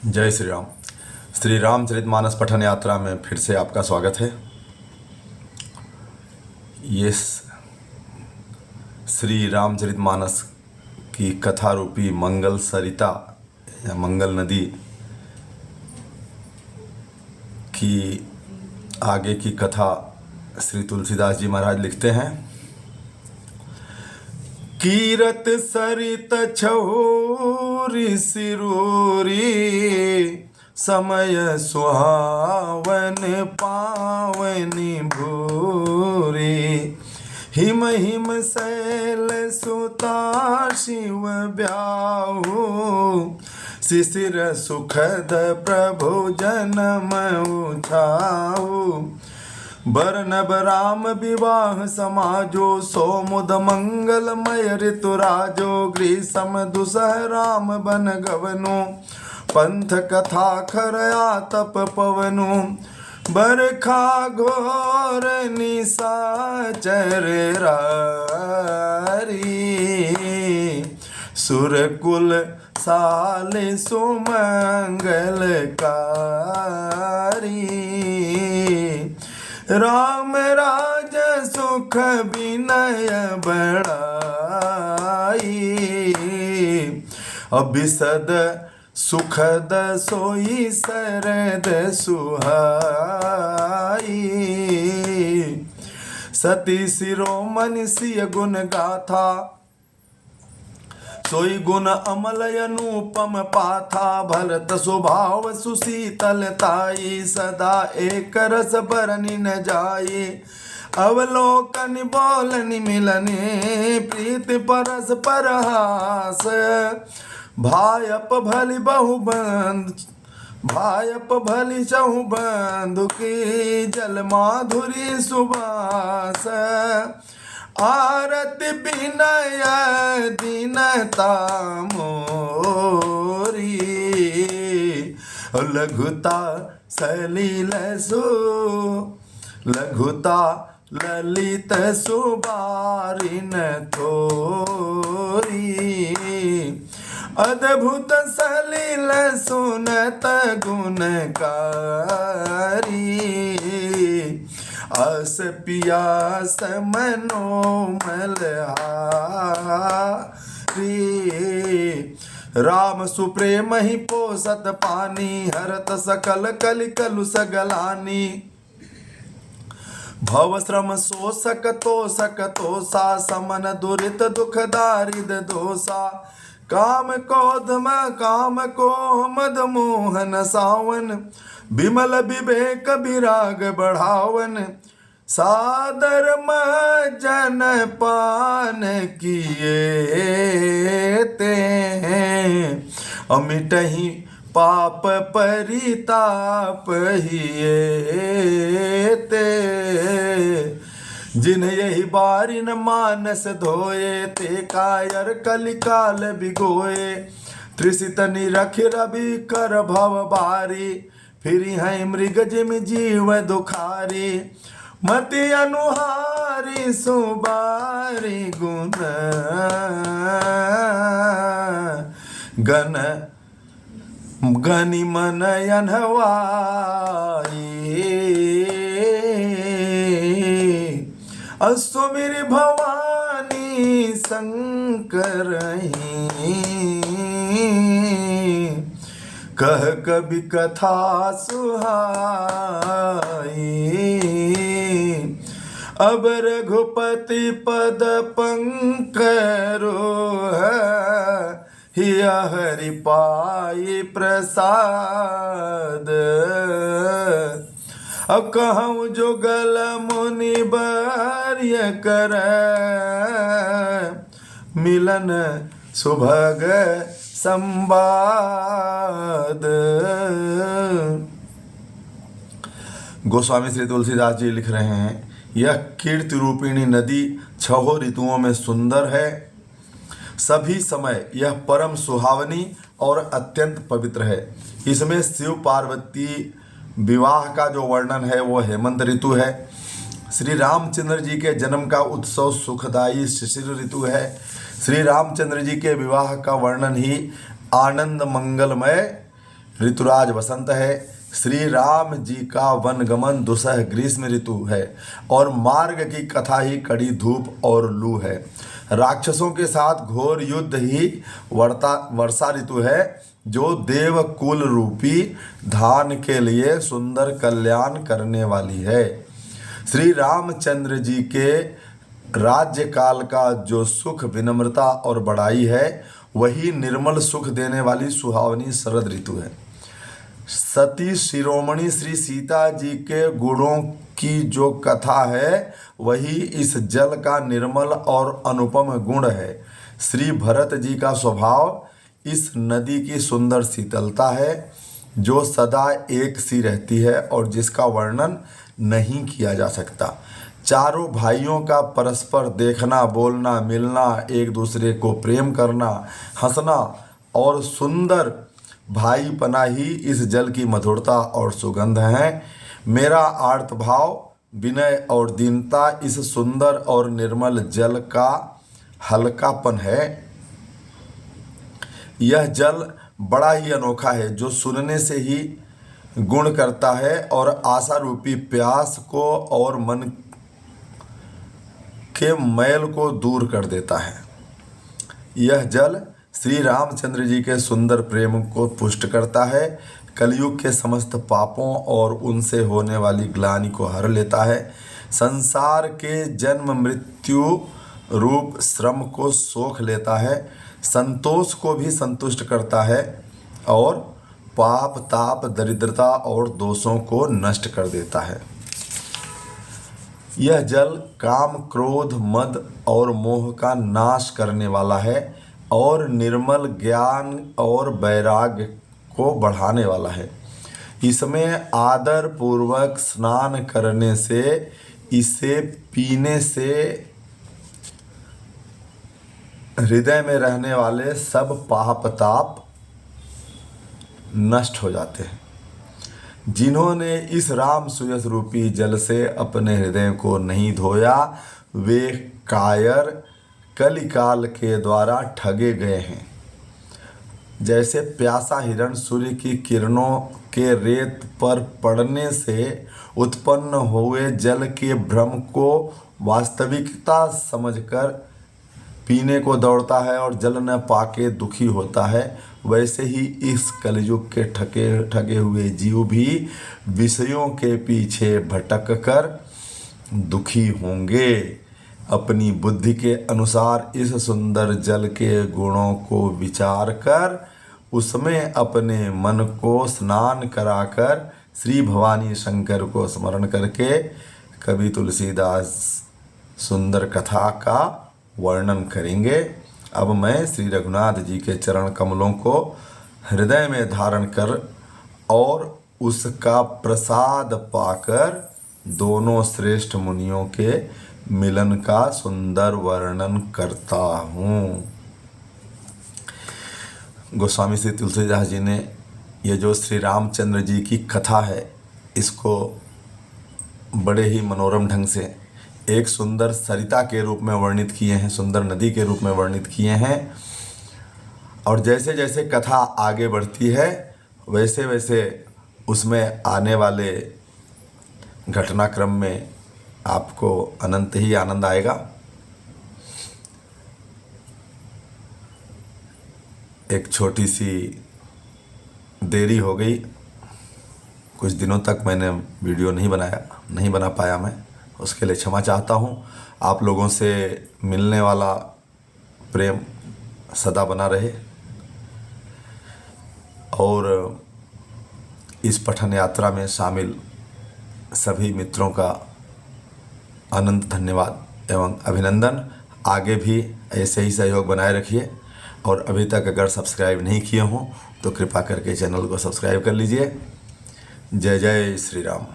जय श्री राम। श्री रामचरितमानस पठन यात्रा में फिर से आपका स्वागत है। ये श्री रामचरितमानस की कथा रूपी मंगल सरिता या मंगल नदी की आगे की कथा श्री तुलसीदास जी महाराज लिखते हैं। कीरत सरित छहुरी सिरूरी, समय सुहावन पावनी भूरी। हिम हिम शैल सुता शिव ब्याहु, शिशिर सुखद प्रभु जन्म उठाऊ। बरनब राम विवाह समाजो, सोमुद मंगलमय ऋतुराजो। ग्रीसम दुसह राम बन गवनु, पंथ कथा खरया तप पवनु। बरखा घोर निशाचर रारी, सुरकुल साले सुमंगलकारी। राम राज सुख विनय बढ़ाई, अभिसद सुखद सोई शरद सुहाई। सती शिरोमणि सिय गुण गाथा, सोई गुण अमल अनुपम पाथा। भरत स्वभाव सुशीतलताई, सदा एक रस बरनि न जाई। अवलोकन बोलनि मिलने, प्रीति परस परहास। भायप भलि बहुबंध, भायप भलि चहु बंधु की। जल माधुरी सुबास, आरति विनय दीनता मोरी। लघुता सलील सु, लघुता ललित सुबारिन थोरी। अद्भुत सलील सुनत गुणकारी, अस पियास मनोमल हारी। राम सुप्रेम ही पोसत पानी, हरत सकल कलि कलुष गलानी। भव श्रम शोषक तोषक तोषा, समन दुरित दुख दारिद दोषा। काम क्रोध में काम को मद मोहन सावन, विमल विवेक विराग बढ़ावन। सादर जन पान किए ते हैं, अमिट ही पाप परिताप हिए ते। जिन्ह यही बारिन मानस धोए, ते कायर कलिकाल बिगोए। त्रिसित निरख रवि कर भव बारी, फिर है मृग जिम जीव दुखारी। मति अनुहारी सुबारी, गुण गण गनि मन अनहवाई। असुमिर भवानी शंकर कह कवि कथा सुहाई। अब रघुपति पद पंकरो है, हिया हरि पाई प्रसाद। अब कहूँ जो गल मुनि बार्य कर, मिलन सुभग संवाद। गोस्वामी श्री तुलसीदास जी लिख रहे हैं, यह कीर्ति रूपिणी नदी छहों ऋतुओं में सुंदर है। सभी समय यह परम सुहावनी और अत्यंत पवित्र है। इसमें शिव पार्वती विवाह का जो वर्णन है वो हेमंत ऋतु है। श्री रामचंद्र जी के जन्म का उत्सव सुखदायी शिशिर ऋतु है। श्री रामचंद्र जी के विवाह का वर्णन ही आनंद मंगलमय ऋतुराज वसंत है। श्री राम जी का वनगमन दुसह ग्रीष्म ऋतु है और मार्ग की कथा ही कड़ी धूप और लू है। राक्षसों के साथ घोर युद्ध ही वर्षा ऋतु है, जो देवकुल रूपी धान के लिए सुंदर कल्याण करने वाली है। श्री रामचंद्र जी के राज्य काल का जो सुख, विनम्रता और बड़ाई है, वही निर्मल सुख देने वाली सुहावनी शरद ऋतु है। सती शिरोमणि श्री सीता जी के गुणों की जो कथा है, वही इस जल का निर्मल और अनुपम गुण है। श्री भरत जी का स्वभाव इस नदी की सुंदर शीतलता है, जो सदा एक सी रहती है और जिसका वर्णन नहीं किया जा सकता। चारों भाइयों का परस्पर देखना, बोलना, मिलना, एक दूसरे को प्रेम करना, हंसना और सुंदर भाईपना ही इस जल की मधुरता और सुगंध है। मेरा आर्त भाव, विनय और दीनता इस सुंदर और निर्मल जल का हल्कापन है। यह जल बड़ा ही अनोखा है, जो सुनने से ही गुण करता है और आशा रूपी प्यास को और मन के मैल को दूर कर देता है। यह जल श्री रामचंद्र जी के सुंदर प्रेम को पुष्ट करता है, कलयुग के समस्त पापों और उनसे होने वाली ग्लानि को हर लेता है, संसार के जन्म मृत्यु रूप श्रम को सोख लेता है, संतोष को भी संतुष्ट करता है और पाप, ताप, दरिद्रता और दोषों को नष्ट कर देता है। यह जल काम, क्रोध, मद और मोह का नाश करने वाला है और निर्मल ज्ञान और वैराग्य को बढ़ाने वाला है। इसमें आदर पूर्वक स्नान करने से, इसे पीने से हृदय में रहने वाले सब पाप ताप नष्ट हो जाते हैं। जिन्होंने इस राम सुयस रूपी जल से अपने हृदय को नहीं धोया, वे कायर कलिकाल के द्वारा ठगे गए हैं। जैसे प्यासा हिरण सूर्य की किरणों के रेत पर पड़ने से उत्पन्न हुए जल के भ्रम को वास्तविकता समझकर पीने को दौड़ता है और जल न पाके दुखी होता है, वैसे ही इस कलयुग के ठगे हुए जीव भी विषयों के पीछे भटक कर दुखी होंगे। अपनी बुद्धि के अनुसार इस सुंदर जल के गुणों को विचार कर उसमें अपने मन को स्नान कराकर श्री भवानी शंकर को स्मरण करके कवि तुलसीदास सुंदर कथा का वर्णन करेंगे। अब मैं श्री रघुनाथ जी के चरण कमलों को हृदय में धारण कर और उसका प्रसाद पाकर दोनों श्रेष्ठ मुनियों के मिलन का सुंदर वर्णन करता हूँ। गोस्वामी श्री तुलसीदास जी ने ये जो श्री रामचंद्र जी की कथा है, इसको बड़े ही मनोरम ढंग से एक सुंदर सरिता के रूप में वर्णित किए हैं, सुंदर नदी के रूप में वर्णित किए हैं। और जैसे जैसे कथा आगे बढ़ती है, वैसे वैसे उसमें आने वाले घटनाक्रम में आपको अनंत ही आनंद आएगा। एक छोटी सी देरी हो गई, कुछ दिनों तक मैंने वीडियो नहीं बना पाया मैं, उसके लिए क्षमा चाहता हूँ। आप लोगों से मिलने वाला प्रेम सदा बना रहे और इस पठन यात्रा में शामिल सभी मित्रों का अनंत धन्यवाद एवं अभिनंदन। आगे भी ऐसे ही सहयोग बनाए रखिए और अभी तक अगर सब्सक्राइब नहीं किए हों तो कृपा करके चैनल को सब्सक्राइब कर लीजिए। जय जय श्री राम।